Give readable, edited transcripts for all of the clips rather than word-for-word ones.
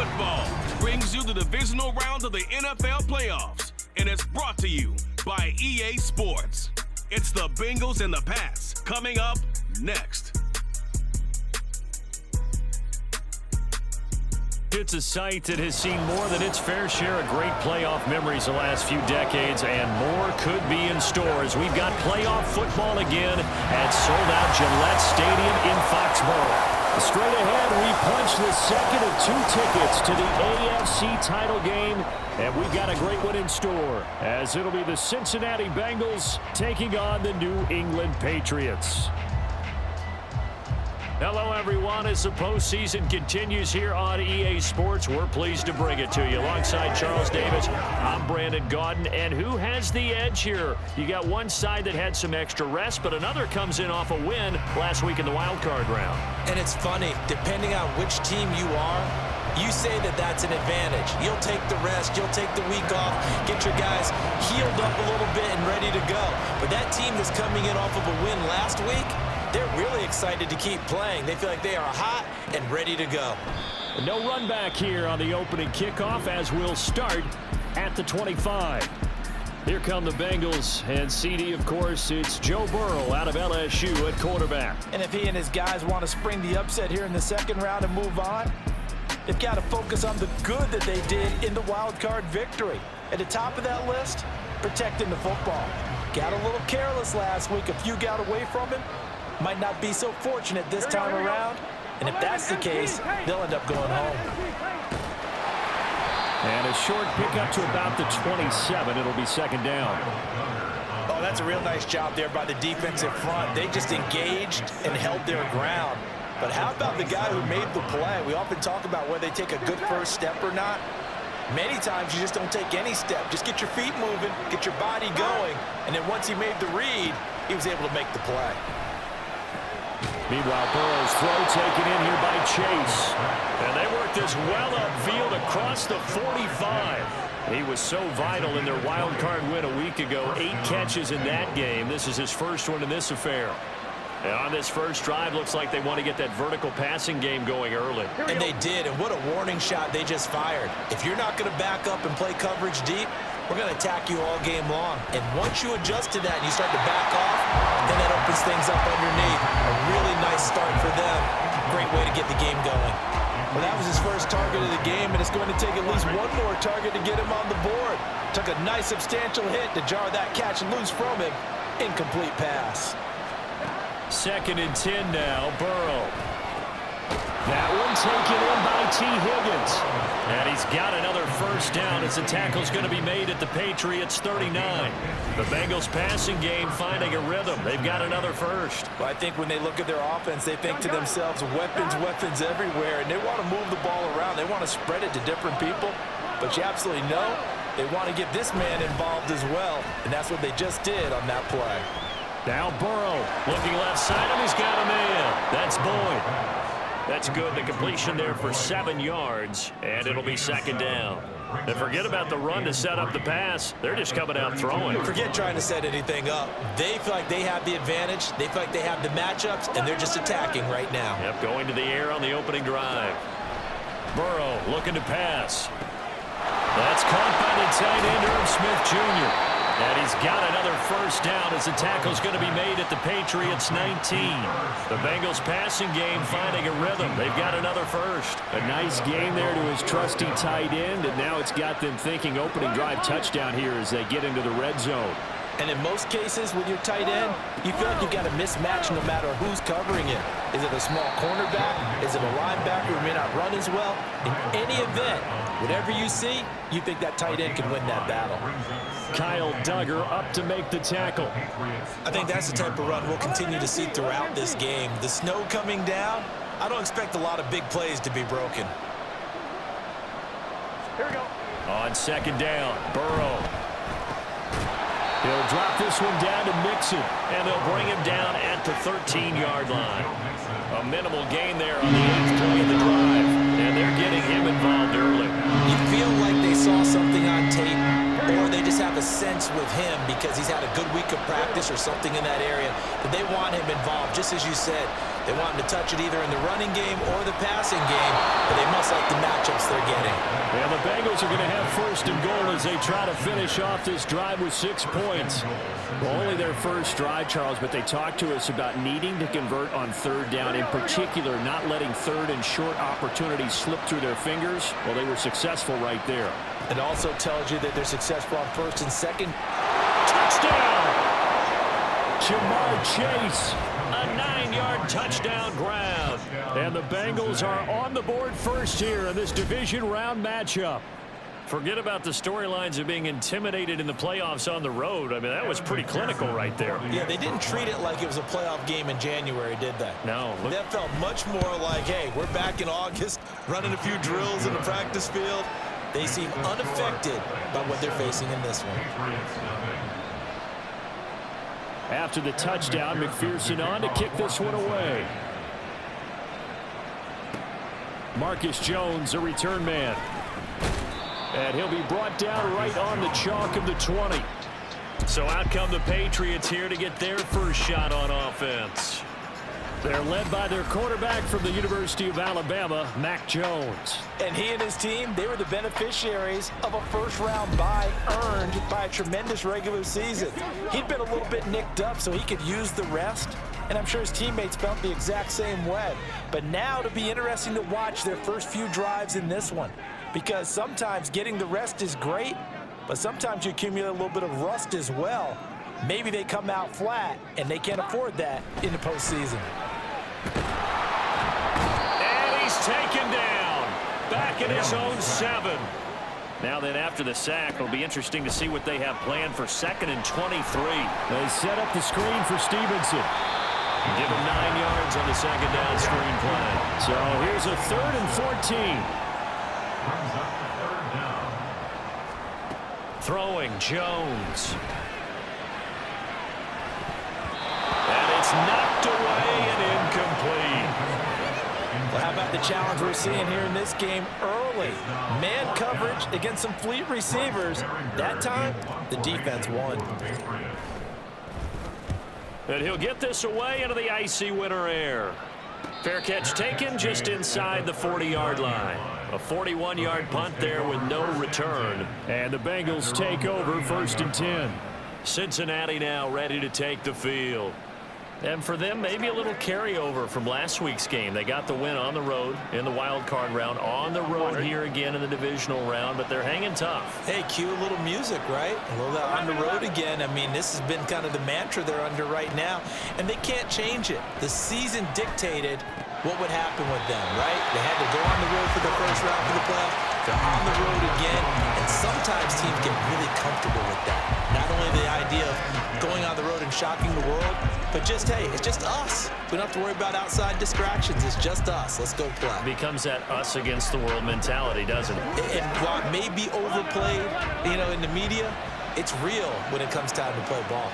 Football brings you the divisional round of the NFL playoffs, and it's brought to you by EA Sports. It's the Bengals and the Pats coming up next. It's a site that has seen more than its fair share of great playoff memories the last few decades, and more could be in store as we've got playoff football again at sold-out Gillette Stadium in Foxborough. Straight ahead, we punch the second of two tickets to the AFC title game, and we've got a great one in store, as it'll be the Cincinnati Bengals taking on the New England Patriots. Hello, everyone. As the postseason continues here on EA Sports, we're pleased to bring it to you. Alongside Charles Davis, I'm Brandon Gaudin. And who has the edge here? You got one side that had some extra rest, but another comes in off a win last week in the wild card round. And it's funny, depending on which team you are, you say that that's an advantage. You'll take the rest, you'll take the week off, get your guys healed up a little bit and ready to go. But that team that's coming in off of a win last week, they're really excited to keep playing. They feel like they are hot and ready to go. No run back here on the opening kickoff as we'll start at the 25. Here come the Bengals, and CD, of course, it's Joe Burrow out of LSU at quarterback. And if he and his guys want to spring the upset here in the second round and move on, they've got to focus on the good that they did in the wild card victory. At the top of that list, protecting the football. Got a little careless last week. A few got away from him. Might not be so fortunate this time around. And if that's the case, they'll end up going home. And a short pickup to about the 27. It'll be second down. Oh, that's a real nice job there by the defensive front. They just engaged and held their ground. But how about the guy who made the play? We often talk about whether they take a good first step or not. Many times you just don't take any step. Just get your feet moving, get your body going, and then once he made the read, he was able to make the play. Meanwhile, Burrow's throw taken in here by Chase. And they work this well upfield across the 45. He was so vital in their wild card win a week ago. 8 catches in that game. This is his first one in this affair. And on this first drive, looks like they want to get that vertical passing game going early. And they did, and what a warning shot they just fired. If you're not going to back up and play coverage deep, we're going to attack you all game long. And once you adjust to that and you start to back off, then that opens things up underneath. A really nice start for them. Great way to get the game going. Well, that was his first target of the game, and it's going to take at least one more target to get him on the board. Took a nice substantial hit to jar that catch loose from him. Incomplete pass. Second and 10 now, Burrow. That one taken in by T. Higgins. And he's got another first down as the tackle's going to be made at the Patriots' 39. The Bengals passing game finding a rhythm. They've got another first. Well, I think when they look at their offense, they think to themselves, weapons, weapons everywhere, and they want to move the ball around. They want to spread it to different people. But you absolutely know they want to get this man involved as well, and that's what they just did on that play. Now Burrow looking left side, and he's got a man. That's Boyd. That's good. The completion there for 7 yards, and it'll be second down. And forget about the run to set up the pass. They're just coming out throwing. Forget trying to set anything up. They feel like they have the advantage. They feel like they have the matchups, and they're just attacking right now. Yep, going to the air on the opening drive. Burrow looking to pass. That's caught by the tight end, Irv Smith Jr. And he's got another first down as the tackle's going to be made at the Patriots' 19. The Bengals passing game finding a rhythm. They've got another first. A nice game there to his trusty tight end, and now it's got them thinking opening drive touchdown here as they get into the red zone. And in most cases with your tight end, you feel like you've got a mismatch no matter who's covering it. Is it a small cornerback? Is it a linebacker who may not run as well? In any event, whatever you see, you think that tight end can win that battle. Kyle Duggar up to make the tackle. I think that's the type of run we'll continue to see throughout this game. The snow coming down, I don't expect a lot of big plays to be broken. Here we go. On second down, Burrow. He'll drop this one down to Mixon, and they'll bring him down at the 13-yard line. A minimal gain there on the 8th play of the drive, and they're getting him involved early. You feel like they saw something on tape or they just have a sense with him because he's had a good week of practice or something in that area that they want him involved. Just as you said, they want him to touch it either in the running game or the passing game, but they must like the matchups they're getting. Yeah, the Bengals are going to have first and goal as they try to finish off this drive with 6 points. Well, only their first drive, Charles, but they talked to us about needing to convert on third down, in particular not letting third and short opportunities slip through their fingers. Well, they were successful right there. It also tells you that they're successful on first and second. Touchdown! Jamar Chase, a 9-yard touchdown grab. And the Bengals are on the board first here in this division round matchup. Forget about the storylines of being intimidated in the playoffs on the road. I mean, that was pretty clinical right there. Yeah, they didn't treat it like it was a playoff game in January, did they? No. That felt much more like, hey, we're back in August, running a few drills in the practice field. They seem unaffected by what they're facing in this one. After the touchdown, McPherson on to kick this one away. Marcus Jones, a return man. And he'll be brought down right on the chalk of the 20. So out come the Patriots here to get their first shot on offense. They're led by their quarterback from the University of Alabama, Mac Jones. And he and his team, they were the beneficiaries of a first-round bye earned by a tremendous regular season. He'd been a little bit nicked up, so he could use the rest. And I'm sure his teammates felt the exact same way. But now it'll be interesting to watch their first few drives in this one. Because sometimes getting the rest is great, but sometimes you accumulate a little bit of rust as well. Maybe they come out flat, and they can't afford that in the postseason. And he's taken down. Back in his own 7. Now then, after the sack, it'll be interesting to see what they have planned for 2nd and 23. They set up the screen for Stevenson. Give him 9 yards on the 2nd down screen play. So here's a 3rd and 14. Throwing Jones. And it's knocked away and incomplete. Well, how about the challenge we're seeing here in this game early? Man coverage against some fleet receivers. That time, the defense won. And he'll get this away into the icy winter air. Fair catch taken just inside the 40-yard line. A 41-yard punt there with no return. And the Bengals take over 1st and 10. Cincinnati now ready to take the field. And for them, maybe a little carryover from last week's game. They got the win on the road in the wild card round, on the road here again in the divisional round, but they're hanging tough. Hey, cue a little music, right? A little on the road again. I mean, this has been kind of the mantra they're under right now, and they can't change it. The season dictated what would happen with them, right? They had to go on the road for the first round for the playoffs. They're on the road again, and sometimes teams get really comfortable with that. Not only the idea of going on the road and shocking the world, but just, hey, it's just us. We don't have to worry about outside distractions. It's just us. Let's go play. Becomes that us against the world mentality, doesn't it? And while it may be overplayed, you know, in the media, it's real when it comes time to play ball.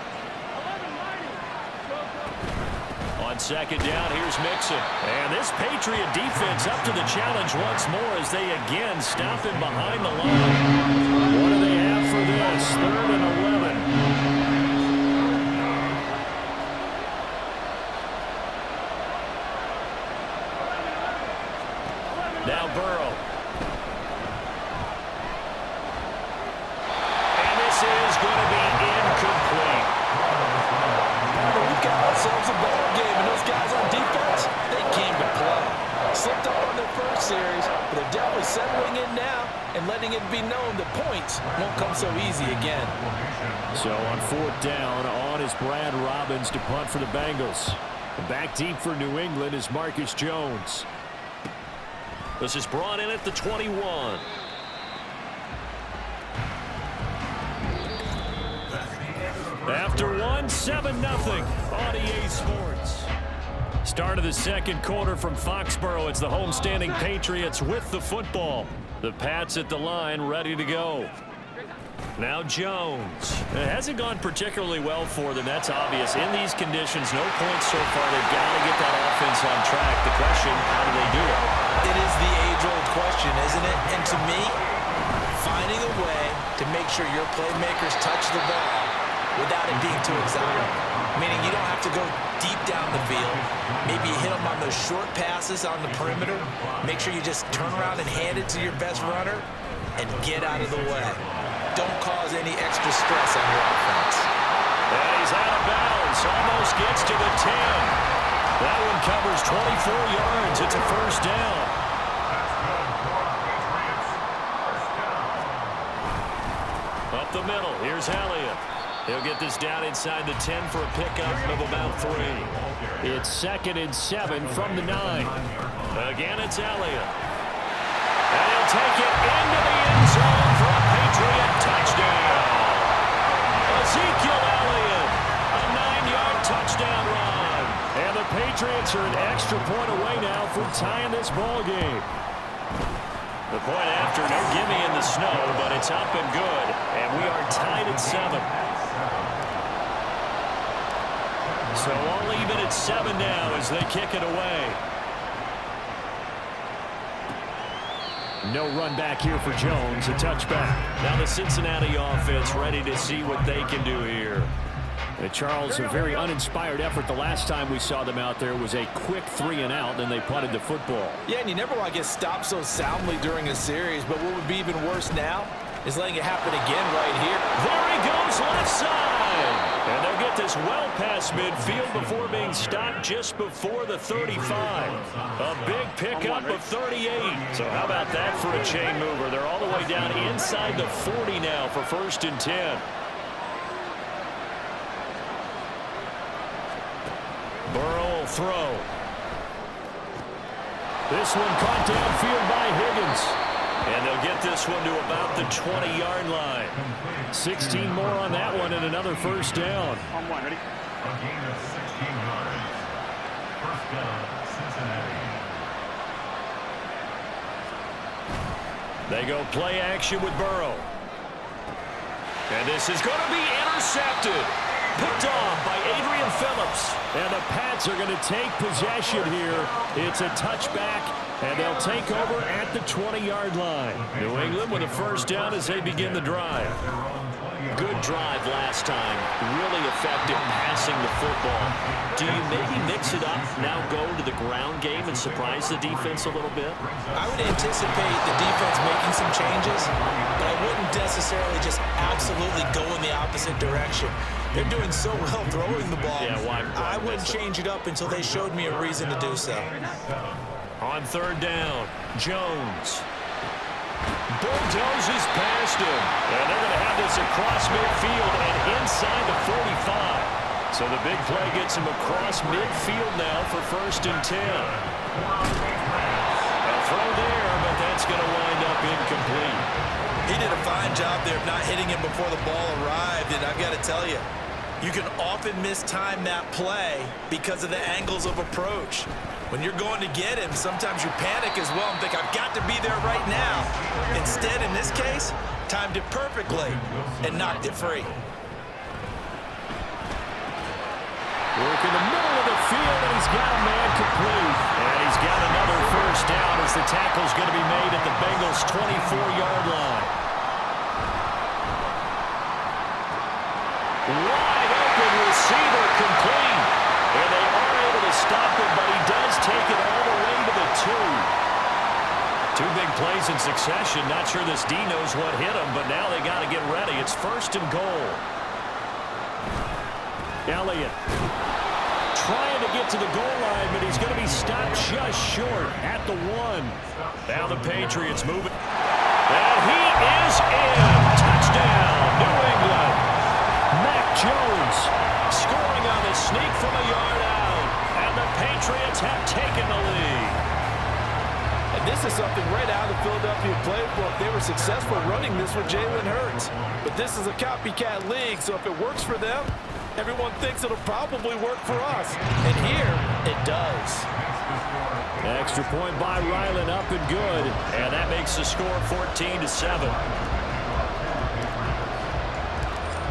On 2nd down, here's Mixon. And this Patriot defense up to the challenge once more as they again stop him behind the line. What do they have for this? 3rd and 11. Now Burrow. And this is going to be incomplete. We've got ourselves a ball game, and those guys on defense, they came to play. Slipped up on their first series, but they're definitely settling in now and letting it be known that points won't come so easy again. So on 4th down, on is Brad Robbins to punt for the Bengals. Back deep for New England is Marcus Jones. This is brought in at the 21. After one, 7-0 on EA Sports. Start of the 2nd quarter from Foxborough. It's the homestanding Patriots with the football. The Pats at the line, ready to go. Now Jones. It hasn't gone particularly well for them. That's obvious. In these conditions, no points so far. They've got to get that offense on track. The question, how do they do it? It is the age-old question, isn't it? And to me, finding a way to make sure your playmakers touch the ball without it being too exotic. Meaning you don't have to go deep down the field. Maybe you hit them on those short passes on the perimeter. Make sure you just turn around and hand it to your best runner and get out of the way. Don't cause any extra stress on your offense. And he's out of bounds. Almost gets to the 10. That one covers 24 yards. It's a first down. Up the middle. Here's Elliott. He'll get this down inside the 10 for a pickup of about 3. It's 2nd and 7 from the 9. Again, it's Elliott. And he'll take it into the end zone for a Patriot touchdown. Ezekiel Elliott, a 9-yard touchdown run. And the Patriots are an extra point away now from tying this ball game. The point after, no gimme in the snow, but it's up and good. And we are tied at 7. So all even at 7 now as they kick it away. No run back here for Jones, a touchback. Now the Cincinnati offense ready to see what they can do here. Charles, a very uninspired effort the last time we saw them out there was a quick 3-and-out, then they punted the football. Yeah, and you never want to get stopped so soundly during a series, but what would be even worse now is letting it happen again right here. There he goes, left side. And they'll get this well past midfield before being stopped just before the 35. A big pickup of 38. So how about that for a chain mover? They're all the way down inside the 40 now for 1st and 10. Burrow will throw. This one caught downfield by Higgins. And they'll get this one to about the 20-yard line. 16 more on that one and another first down. On one, ready? A gain of 16 yards. First down, Cincinnati. They go play action with Burrow. And this is going to be intercepted. Picked off by Adrian Phillips. And the Pats are going to take possession here. It's a touchback, and they'll take over at the 20-yard line. New England with a first down as they begin the drive. Good drive last time. Really effective passing the football. Do you maybe mix it up, now go to the ground game and surprise the defense a little bit? I would anticipate the defense making some changes, but I wouldn't necessarily just absolutely go in the opposite direction. They're doing so well throwing the ball. Yeah, why I wouldn't change it up until they showed me a reason to do so. On 3rd down, Jones bulldozes past him. And they're going to have this across midfield and inside the 45. So the big play gets him across midfield now for 1st and 10. A throw there, but that's going to wind up incomplete. He did a fine job there of not hitting him before the ball arrived, and I've got to tell you, you can often mistime that play because of the angles of approach. When you're going to get him, sometimes you panic as well and think, I've got to be there right now. Instead, in this case, timed it perfectly and knocked it free. Work in the middle of the field, and he's got a man complete. And he's got another first down as the tackle's going to be made at the Bengals' 24-yard line. Wide open receiver complete. And they are able to stop it, but he does take it all the way to the 2. 2 big plays in succession. Not sure this D knows what hit him, but now they got to get ready. It's 1st and goal. Elliott trying to get to the goal line, but he's going to be stopped just short at the 1. Now the Patriots moving. And he is in. Touchdown, New England. Mac Jones scoring on the sneak from a yard out. And the Patriots have taken the lead. And this is something right out of the Philadelphia playbook. They were successful running this with Jalen Hurts. But this is a copycat league, so if it works for them, everyone thinks it'll probably work for us. And here, it does. Extra point by Ryland, up and good. And that makes the score 14-7.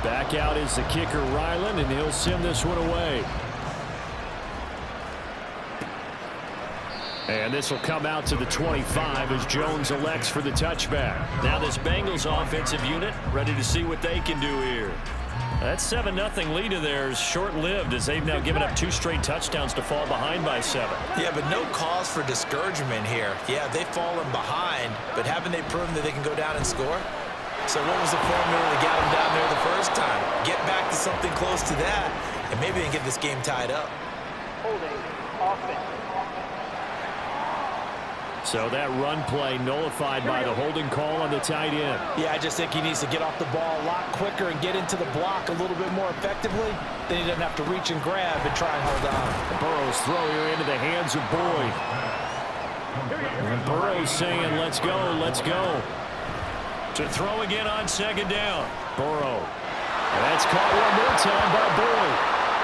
Back out is the kicker, Ryland, and he'll send this one away. And this will come out to the 25 as Jones elects for the touchback. Now this Bengals offensive unit ready to see what they can do here. That 7-0 lead of theirs short-lived as they've now given up 2 straight touchdowns to fall behind by 7. Yeah, but no cause for discouragement here. Yeah, they've fallen behind, but haven't they proven that they can go down and score? So what was the formula that got them down there the first time? Get back to something close to that, and maybe they can get this game tied up. Holding offense. So that run play nullified by the holding call on the tight end. Yeah, I just think he needs to get off the ball a lot quicker and get into the block a little bit more effectively. Then he doesn't have to reach and grab and try and hold on. Burrow's throw here into the hands of Boyd. And Burrow's saying, let's go, let's go. To throw again on second down. Burrow. And that's caught one more time by Boyd.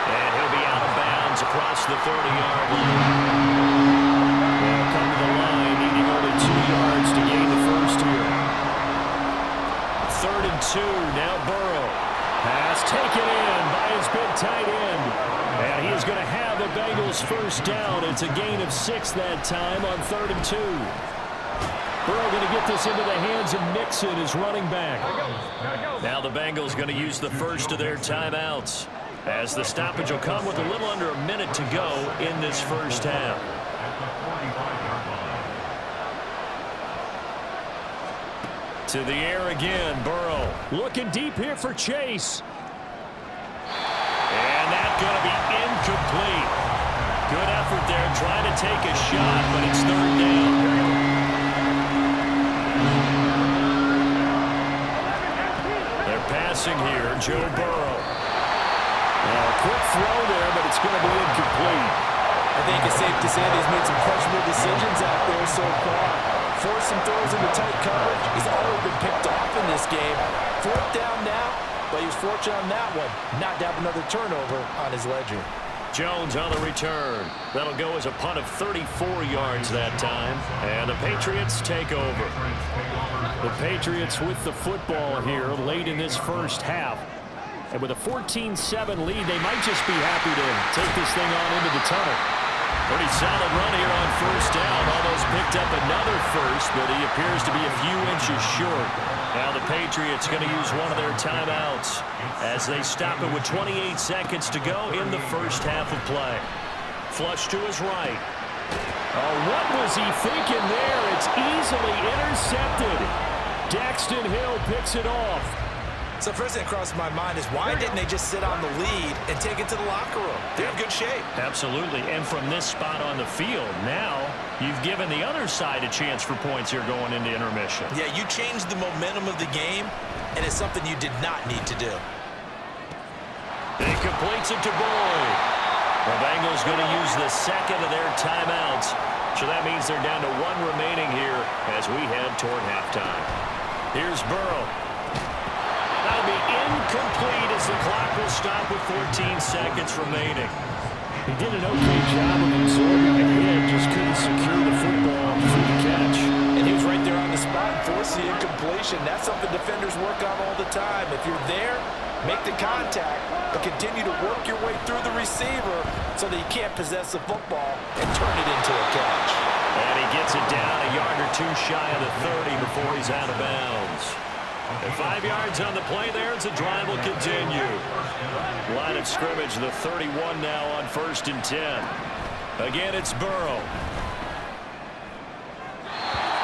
And he'll be out of bounds across the 30-yard line. They'll come to the line, needing only 2 yards to gain the first here. 3rd and 2, now Burrow. Pass taken in by his big tight end. And he is going to have the Bengals first down. It's a gain of 6 that time on 3rd and 2. Burrow going to get this into the hands of Mixon, his running back. Now the Bengals going to use the first of their timeouts, as the stoppage will come with a little under a minute to go in this first half. To the air again, Burrow. Looking deep here for Chase. And that's going to be incomplete. Good effort there, trying to take a shot, but it's 3rd down. Passing here, Joe Burrow. A quick throw there, but it's going to be incomplete. I think it's safe to say that he's made some questionable decisions out there so far. Forced some throws into tight coverage. He's already been picked off in this game. 4th down now, but he was fortunate on that one. Not to have another turnover on his ledger. Jones on the return. That'll go as a punt of 34 yards that time. And the Patriots take over. The Patriots with the football here late in this first half. And with a 14-7 lead, they might just be happy to take this thing on into the tunnel. Pretty solid run here on first down. Almost picked up another first, but he appears to be a few inches short. Now the Patriots going to use one of their timeouts as they stop it with 28 seconds to go in the first half of play. Flush to his right. Oh, what was he thinking there? It's easily intercepted. Daxton Hill picks it off. So first thing that crossed my mind is why didn't they just sit on the lead and take it to the locker room? They're in good shape. Absolutely. And from this spot on the field, now you've given the other side a chance for points here going into intermission. Yeah, you changed the momentum of the game, and it's something you did not need to do. He completes it to Boyd. The Bengals going to use the second of their timeouts. So that means they're down to 1 remaining here as we head toward halftime. Here's Burrow. That'll be incomplete as the clock will stop with 14 seconds remaining. He did an okay job of absorbing the hit, just couldn't secure the football for the catch. And he was right there on the spot and forced the incompletion. That's something defenders work on all the time. If you're there, make the contact, but continue to work your way through the receiver so that you can't possess the football and turn it into a catch. And he gets it down a yard or 2 shy of the 30 before he's out of bounds. And 5 yards on the play there as the drive will continue. Line of scrimmage, the 31 now on 1st and 10. Again, it's Burrow.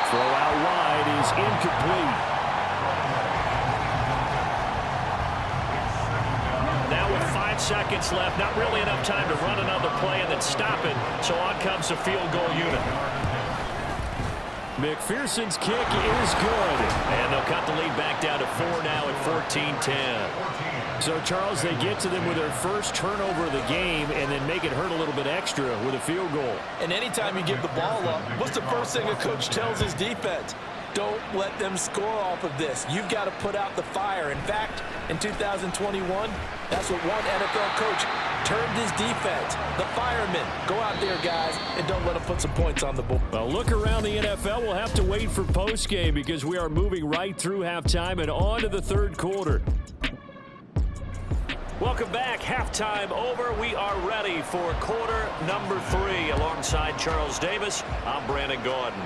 Throw out wide is incomplete. Now with 5 seconds left, not really enough time to run another play and then stop it. So on comes the field goal unit. McPherson's kick is good. And they'll cut the lead back down to 4 now at 14-10. So, Charles, they get to them with their first turnover of the game and then make it hurt a little bit extra with a field goal. And anytime you give the ball up, what's the first thing a coach tells his defense? Don't let them score off of this. You've got to put out the fire. In fact, in 2021, that's what one NFL coach termed his defense. The firemen. Go out there, guys, and don't let them put some points on the board. Well, look around the NFL. We'll have to wait for postgame because we are moving right through halftime and on to the third quarter. Welcome back. Halftime over. We are ready for quarter number 3. Alongside Charles Davis, I'm Brandon Gordon.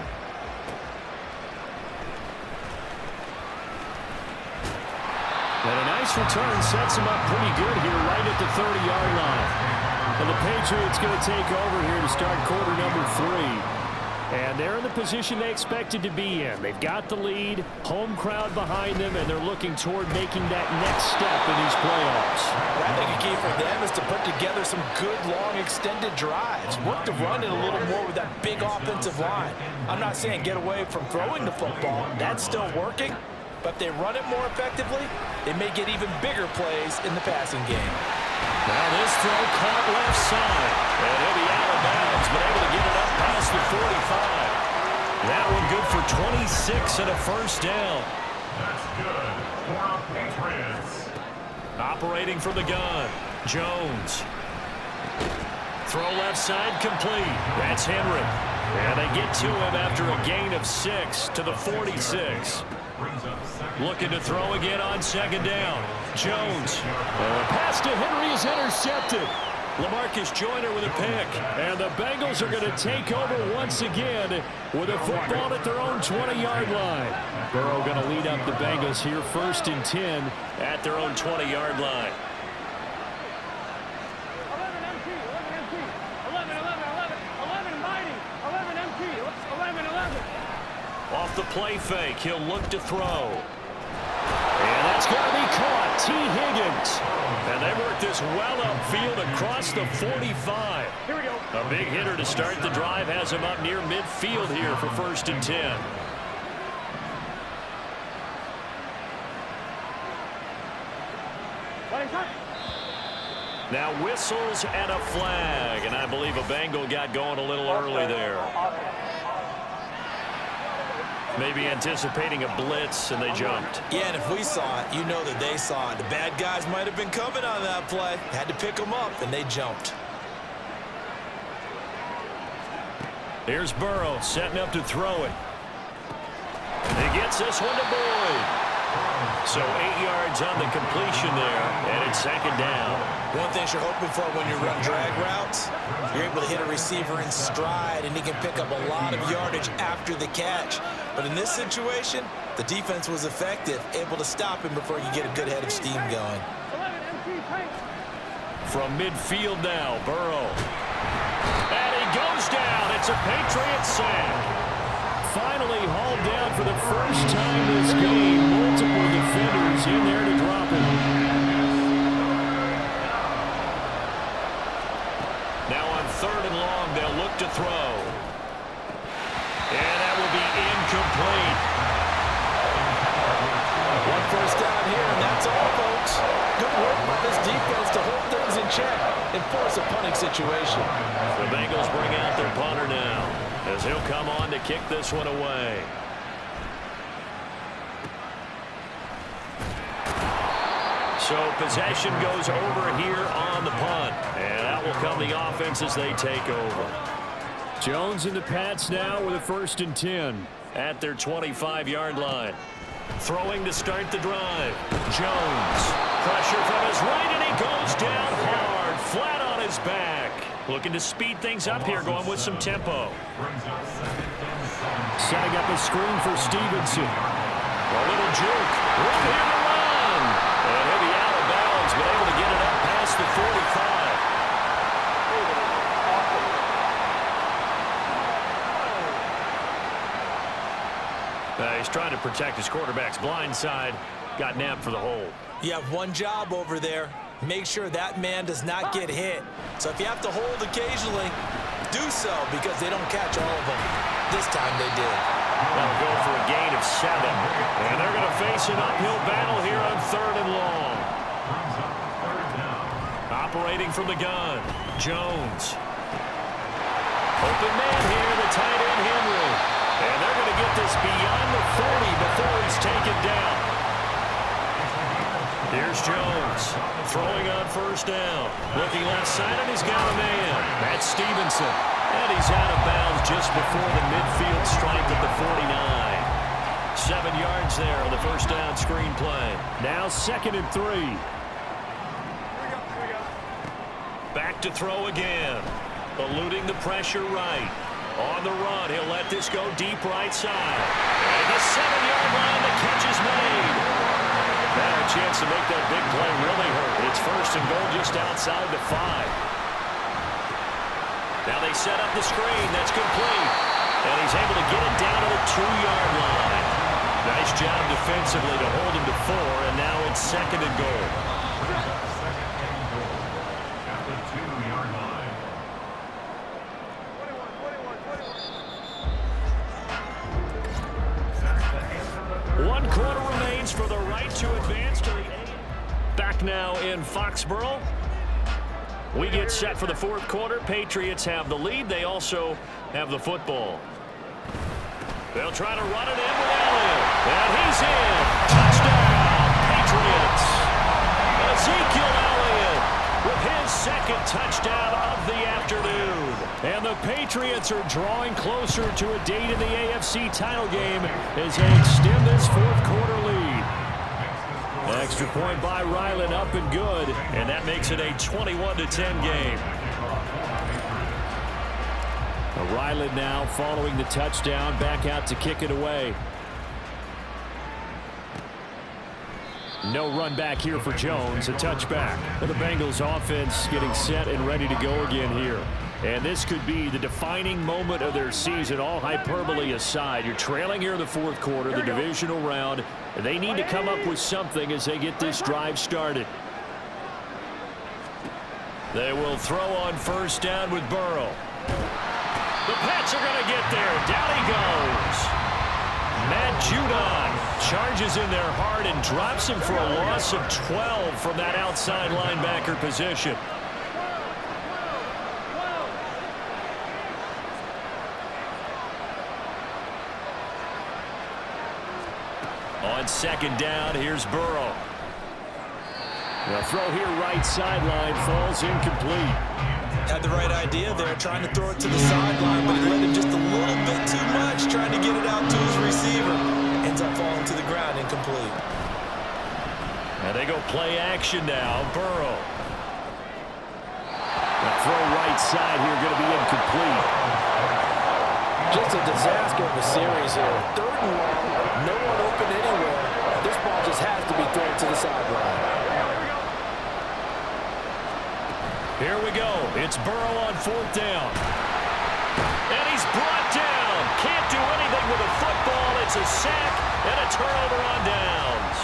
And a nice return sets him up pretty good here right at the 30-yard line. And the Patriots going to take over here to start quarter number 3. And they're in the position they expected to be in. They've got the lead, home crowd behind them, and they're looking toward making that next step in these playoffs. I think a key for them is to put together some good, long, extended drives. Work the run in a little more with that big offensive line. I'm not saying get away from throwing the football. That's still working. But if they run it more effectively, they may get even bigger plays in the passing game. Now this throw caught left side. And he'll be out of bounds, but able to get it up past the 45. That one good for 26 and a first down. That's good for Patriots. Operating from the gun, Jones. Throw left side complete. That's Henry. And they get to him after a gain of 6 to the 46. Looking to throw again on second down. Jones. Pass to Henry is intercepted. LaMarcus Joyner with a pick. And the Bengals are going to take over once again with a football at their own 20-yard line. Burrow going to lead up the Bengals here 1st and 10 at their own 20-yard line. 11 MT, 11 mighty, 11 MT, 11. Off the play fake, he'll look to throw. And that's going to be caught. T. Higgins. And they work this well upfield across the 45. Here we go. A big hitter to start the drive has him up near midfield here for 1st and 10. Now whistles and a flag. And I believe a Bengal got going a little early there. Maybe anticipating a blitz, and they jumped. Yeah, and if we saw it, you know that they saw it. The bad guys might have been coming on that play. Had to pick them up, and they jumped. Here's Burrow setting up to throw it. And he gets this one to Boyd. So 8 yards on the completion there, and it's second down. One thing you're hoping for when you run drag routes, you're able to hit a receiver in stride, and he can pick up a lot of yardage after the catch. But in this situation, the defense was effective, able to stop him before you get a good head of steam going. 11 MT tank. From midfield now, Burrow. And he goes down. It's a Patriot sack. Finally hauled down for the first time this game. Multiple defenders in there to drop him. Now on 3rd and long, they'll look to throw. And that will be incomplete. One first down here, and that's all, folks. Good work by this defense to hold things in check and force a punting situation. The Bengals bring out their punter now, as he'll come on to kick this one away. So possession goes over here on the punt, and that will come the offense as they take over. Jones in the Pats now with a 1st and 10 at their 25-yard line. Throwing to start the drive. Jones. Pressure from his right, and he goes down hard, flat on his back. Looking to speed things up here, going with some tempo. Setting up a screen for Stevenson. A little juke. Right here to run. And he'll be out of bounds, but able to get it up past the 45. He's trying to protect his quarterback's blind side. Got nabbed for the hold. You have one job over there. Make sure that man does not get hit. So if you have to hold occasionally, do so, because they don't catch all of them. This time they did. That'll go for a gain of 7. And they're going to face an uphill battle here on 3rd and long. Operating from the gun, Jones. Open man here, the tight end Henry. And they're going to get this beyond the 40 before he's taken down. Here's Jones, throwing on 1st down. Looking left side, and he's got a man. That's Stevenson. And he's out of bounds just before the midfield strike at the 49. 7 yards there on the 1st down screen play. Now 2nd and 3. to throw again. Eluding the pressure right. On the run, he'll let this go deep right side. And the 7-yard line, the catch is made. Now a chance to make that big play really hurt. It's 1st and goal just outside the 5. Now they set up the screen. That's complete. And he's able to get it down to the 2-yard line. Nice job defensively to hold him to 4, and now it's 2nd and goal. At the 2-yard line. One quarter remains for the right to advance to the 8. Back now in Foxborough. We get set for the 4th quarter. Patriots have the lead. They also have the football. They'll try to run it in with Elliott. And he's in. Touchdown, Patriots. Ezekiel Elliott with his 2nd touchdown of the afternoon. And the Patriots are drawing closer to a date in the AFC title game as they extend this 4th quarter lead. Extra point by Ryland, up and good. And that makes it a 21-10 game. Ryland now following the touchdown, back out to kick it away. No run back here for Jones, a touchback. The Bengals offense getting set and ready to go again here. And this could be the defining moment of their season, all hyperbole aside. You're trailing here in the 4th quarter, the divisional round, and they need to come up with something as they get this drive started. They will throw on 1st down with Burrow. The Pats are going to get there. Down he goes. Matt Judon charges in there hard and drops him for a loss of 12 from that outside linebacker position. On 2nd down, here's Burrow. The throw here right sideline falls incomplete. Had the right idea there, trying to throw it to the sideline, but he let him just a little bit too much, trying to get it out to his receiver. Ends up falling to the ground, incomplete. And they go play action now. Burrow. The throw right side here going to be incomplete. Just a disaster of a series here. 3rd and long, no one open anywhere. This ball just has to be thrown to the sideline. Here we go. It's Burrow on 4th down. And he's brought down. Can't do anything with a football. It's a sack and a turnover on downs.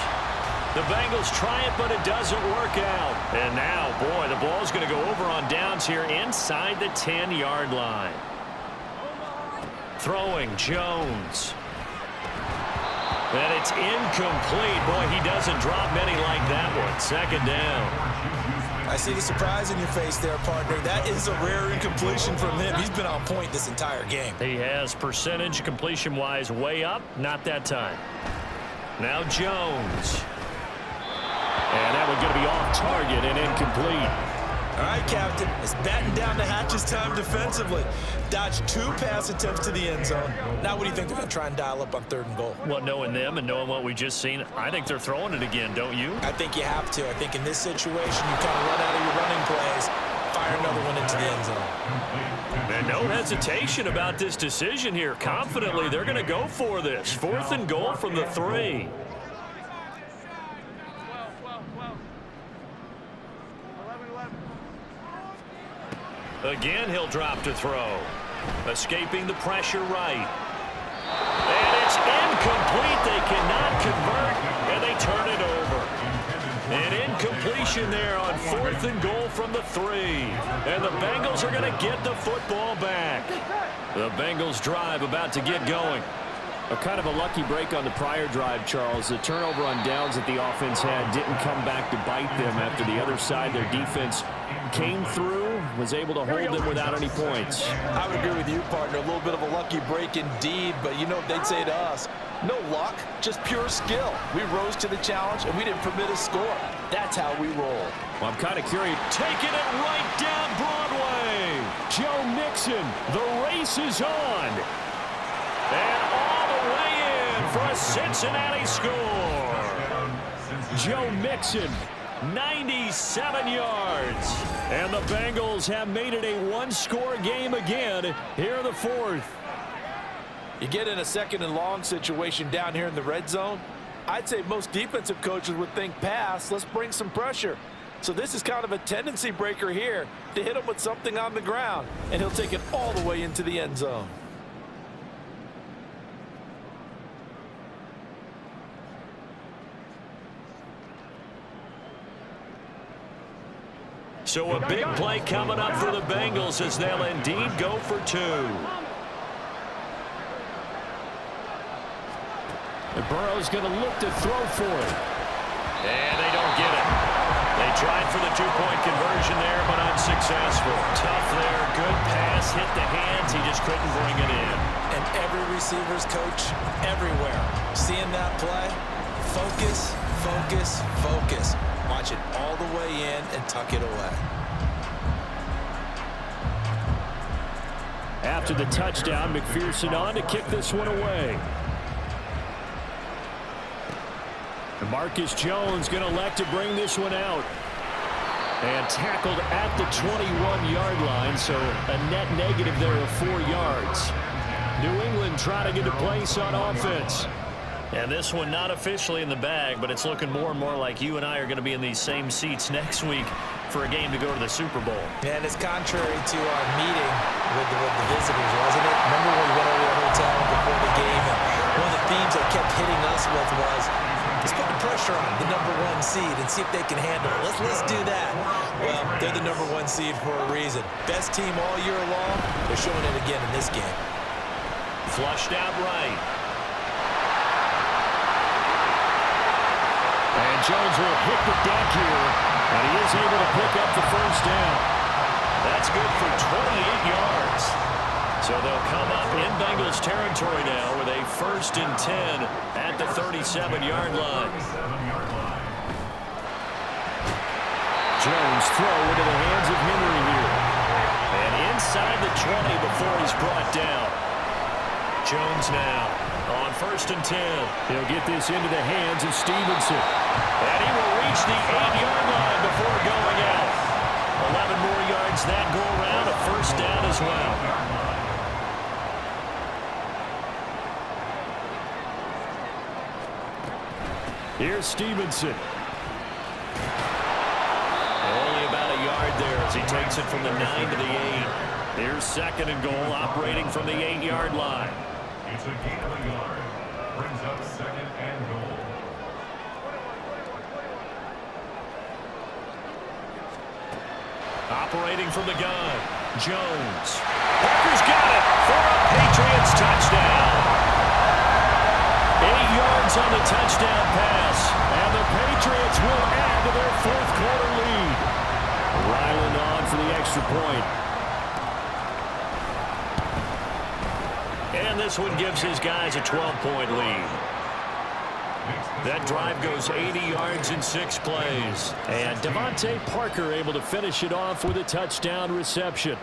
The Bengals try it, but it doesn't work out. And now, boy, the ball's going to go over on downs here inside the 10-yard line. Throwing Jones. And it's incomplete. Boy, he doesn't drop many like that one. 2nd down. I see the surprise in your face there, partner. That is a rare incompletion from him. He's been on point this entire game. He has percentage completion-wise way up. Not that time. Now Jones. And that one going to be off target and incomplete. All right, Captain. It's batten down the hatches time defensively. Dodged 2 pass attempts to the end zone. Now what do you think they're going to try and dial up on 3rd and goal? Well, knowing them and knowing what we just seen, I think they're throwing it again, don't you? I think you have to. I think in this situation, you kind of run out of your running plays, fire another one into the end zone. And no hesitation about this decision here. Confidently, they're going to go for this. 4th and goal from the 3. Again, he'll drop to throw. Escaping the pressure right. And it's incomplete. They cannot convert, and they turn it over. An incompletion there on 4th and goal from the 3. And the Bengals are going to get the football back. The Bengals drive about to get going. A kind of a lucky break on the prior drive, Charles. The turnover on downs that the offense had didn't come back to bite them after the other side. Their defense came through, was able to hold them without any points. I would agree with you, partner. A little bit of a lucky break indeed, but you know what they'd say to us? No luck, just pure skill. We rose to the challenge, and we didn't permit a score. That's how we roll. Well, I'm kind of curious. Taking it right down Broadway. Joe Mixon, the race is on. And all the way in for a Cincinnati score. Joe Mixon 97 yards. And the Bengals have made it a one-score game again here in the fourth. You get in a second and long situation down here in the red zone, I'd say most defensive coaches would think pass, let's bring some pressure. So this is kind of a tendency breaker here to hit him with something on the ground, and he'll take it all the way into the end zone. So a big play coming up for the Bengals as they'll indeed go for two. And Burrow's going to look to throw for it. And they don't get it. They tried for the two-point conversion there, but unsuccessful. Tough there. Good pass. Hit the hands. He just couldn't bring it in. And every receiver's coach everywhere. Seeing that play, focus, focus, focus. Watch it all the way in and tuck it away. After the touchdown, McPherson on to kick this one away. And Marcus Jones going to elect to bring this one out. And tackled at the 21-yard line, so a net negative there of 4 yards. New England trying to get a place on offense. And this one not officially in the bag, but it's looking more and more like you and I are going to be in these same seats next week for a game to go to the Super Bowl. And it's contrary to our meeting with the visitors, wasn't it? Remember when we went over to the hotel before the game, and one of the themes they kept hitting us with was, let's put the pressure on the #1 seed and see if they can handle it. Let's do that. Well, they're the #1 seed for a reason. Best team all year long. They're showing it again in this game. Flushed out right. And Jones will hit the deck here, and he is able to pick up the first down. That's good for 28 yards. So they'll come up in Bengals territory now with a 1st and 10 at the 37-yard line. Jones throw into the hands of Henry here. And inside the 20 before he's brought down. Jones now on 1st and 10. He'll get this into the hands of Stevenson. And he will reach the 8-yard line before going out. 11 more yards that go around, a first down as well. Here's Stevenson. Only about a yard there as he takes it from the 9 to the 8. Here's 2nd and goal, operating from the 8-yard line. It's a gain of a yard. Brings up 2nd and goal. Operating from the gun, Jones. Parker's got it for a Patriots touchdown. 8 yards on the touchdown pass, and the Patriots will add to their 4th quarter lead. Ryland on for the extra point. And this one gives his guys a 12-point lead. That drive goes 80 yards in 6 plays. And Devontae Parker able to finish it off with a touchdown reception.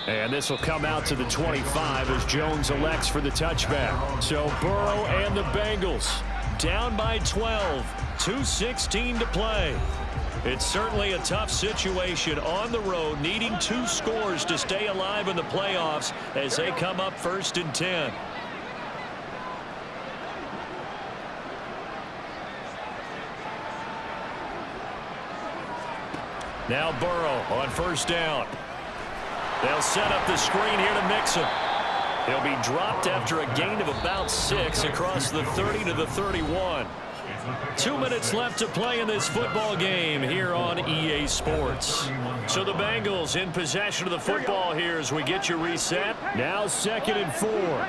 And this will come out to the 25 as Jones elects for the touchback. So Burrow and the Bengals down by 12, 2:16 to play. It's certainly a tough situation on the road, needing 2 scores to stay alive in the playoffs as they come up 1st and 10. Now Burrow on 1st down. They'll set up the screen here to mix him. He'll be dropped after a gain of about 6 across the 30 to the 31. 2 minutes left to play in this football game here on EA Sports. So the Bengals in possession of the football here as we get you reset. Now 2nd and 4.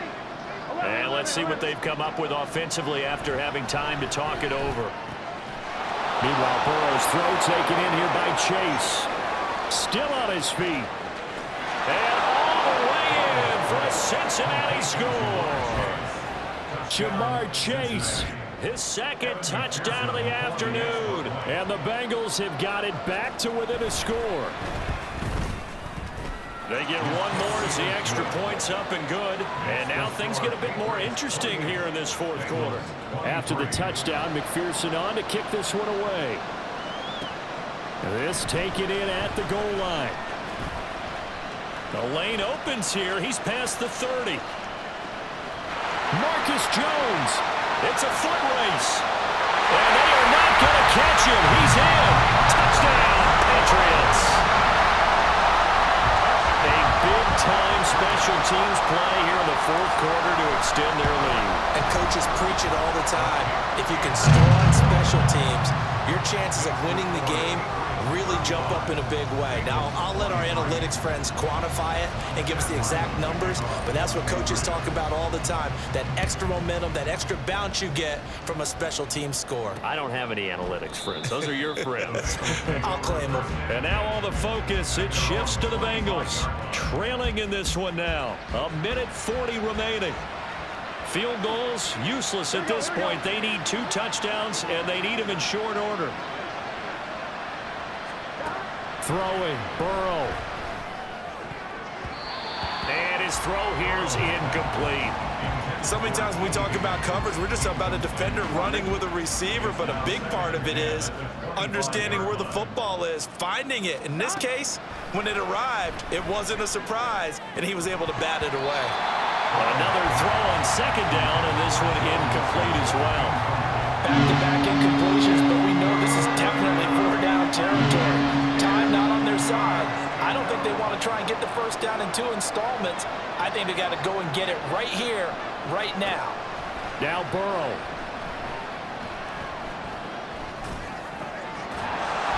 And let's see what they've come up with offensively after having time to talk it over. Meanwhile, Burrow's throw taken in here by Chase. Still on his feet. And all the way in for a Cincinnati score. Jamar Chase, his 2nd touchdown of the afternoon. And the Bengals have got it back to within a score. They get one more as the extra point's up and good. And now things get a bit more interesting here in this fourth quarter. After the touchdown, McPherson on to kick this one away. This taken in at the goal line. The lane opens here. He's past the 30. Marcus Jones. It's a foot race. And they are not going to catch him. He's in. Touchdown, Patriots. A big-time special teams play here in the fourth quarter to extend their lead. And coaches preach it all the time. If you can score on special teams, your chances of winning the game really jump up in a big way. Now, I'll let our analytics friends quantify it and give us the exact numbers, but that's what coaches talk about all the time, that extra momentum, that extra bounce you get from a special team score. I don't have any analytics friends. Those are your friends. I'll claim them. And now all the focus, it shifts to the Bengals. Trailing in this one now. 1:40 remaining. Field goals, useless at this point. They need 2 touchdowns, and they need them in short order. Throwing, Burrow. And his throw here's incomplete. So many times when we talk about coverage, we're just about a defender running with a receiver, but a big part of it is understanding where the football is, finding it. In this case, when it arrived, it wasn't a surprise, and he was able to bat it away. Another throw on second down, and this one incomplete as well. Back-to-back incompletions, but we know this is definitely 4-down territory. Time not on their side. I don't think they want to try and get the first down in 2 installments. I think they got to go and get it right here, right now. Now Burrow.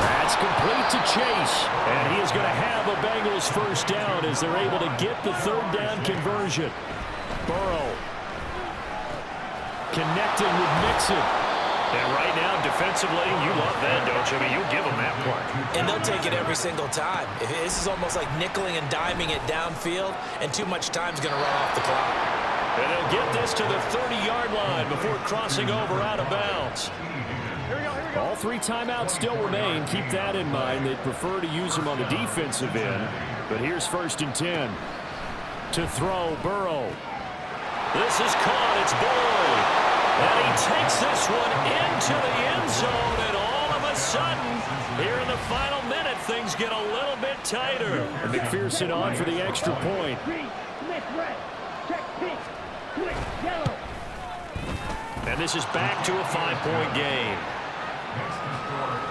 That's complete to Chase. And he is going to have a Bengals first down as they're able to get the 3rd down conversion. Burrow. Connecting with Mixon. And right now, defensively, you love that, don't you? I mean, you give them that play. And they'll take it every single time. This is almost like nickeling and diming it downfield, and too much time's going to run off the clock. And they'll get this to the 30-yard line before crossing over out of bounds. All 3 timeouts still remain. Keep that in mind. They'd prefer to use them on the defensive end. But here's 1st and 10. To throw, Burrow. This is caught. It's Boyd. And he takes this one into the end zone, and all of a sudden, here in the final minute, things get a little bit tighter. And McPherson on for the extra point. Green, next red, check pink, switch yellow. And this is back to a 5-point game.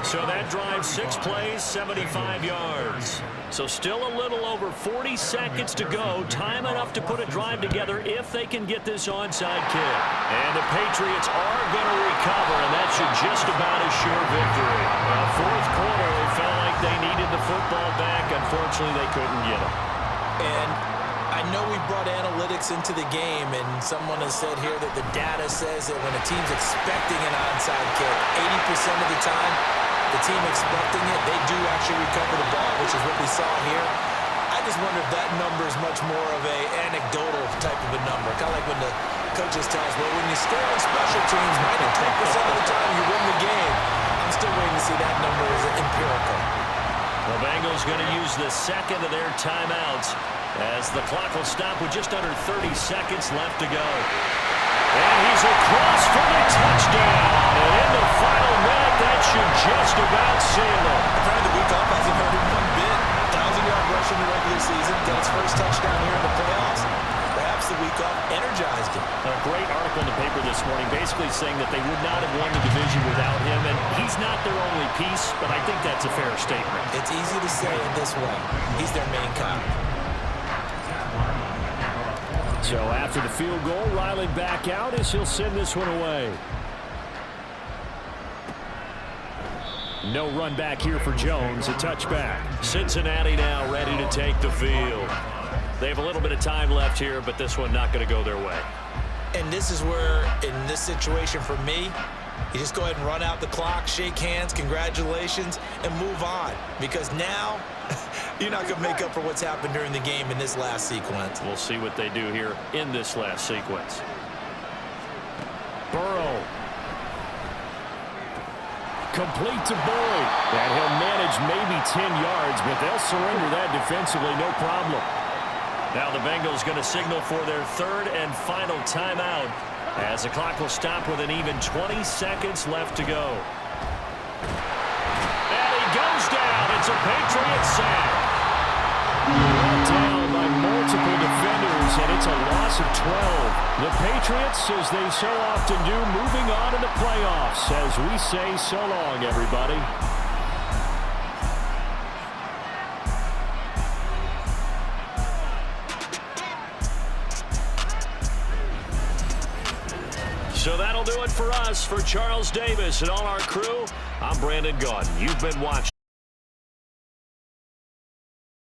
So that drives 6 plays, 75 yards. So still a little over 40 seconds to go. Time enough to put a drive together if they can get this onside kick. And the Patriots are going to recover, and that should just about assure victory. Fourth quarter, they felt like they needed the football back. Unfortunately, they couldn't get it. And I know we brought analytics into the game, and someone has said here that the data says that when a team's expecting an onside kick, 80% of the time, the team expecting it, they do actually recover the ball, which is what we saw here. I just wonder if that number is much more of a anecdotal type of a number. Kind of like when the coaches tell us, well, when you score on special teams, 93% of the time you win the game. I'm still waiting to see that number as empirical. The Bengals going to use the 2nd of their timeouts as the clock will stop with just under 30 seconds left to go. And he's across for the touchdown. And in the final minute, that should just about seal it. Apparently the week off hasn't hurt him one bit. 1,000-yard rush in the regular season. Got his first touchdown here in the playoffs. Perhaps the week off energized him. A great article in the paper this morning basically saying that they would not have won the division without him. And he's not their only piece, but I think that's a fair statement. It's easy to say it this way. He's their main cop. So after the field goal, Riley back out as he'll send this one away. No run back here for Jones, a touchback. Cincinnati now ready to take the field. They have a little bit of time left here, but this one not going to go their way. And this is where, in this situation for me, you just go ahead and run out the clock, shake hands, congratulations, and move on. Because now, you're not going to make up for what's happened during the game in this last sequence. We'll see what they do here in this last sequence. Burrow. Complete to Boyd. And he'll manage maybe 10 yards, but they'll surrender that defensively, no problem. Now the Bengals going to signal for their third and final timeout as the clock will stop with an even 20 seconds left to go. And he goes down. It's a Patriot sack. Brought down by multiple defenders, and it's a loss of 12. The Patriots, as they so often do, moving on to the playoffs as we say so long, everybody. So that'll do it for us. For Charles Davis and all our crew, I'm Brandon Gaudin. You've been watching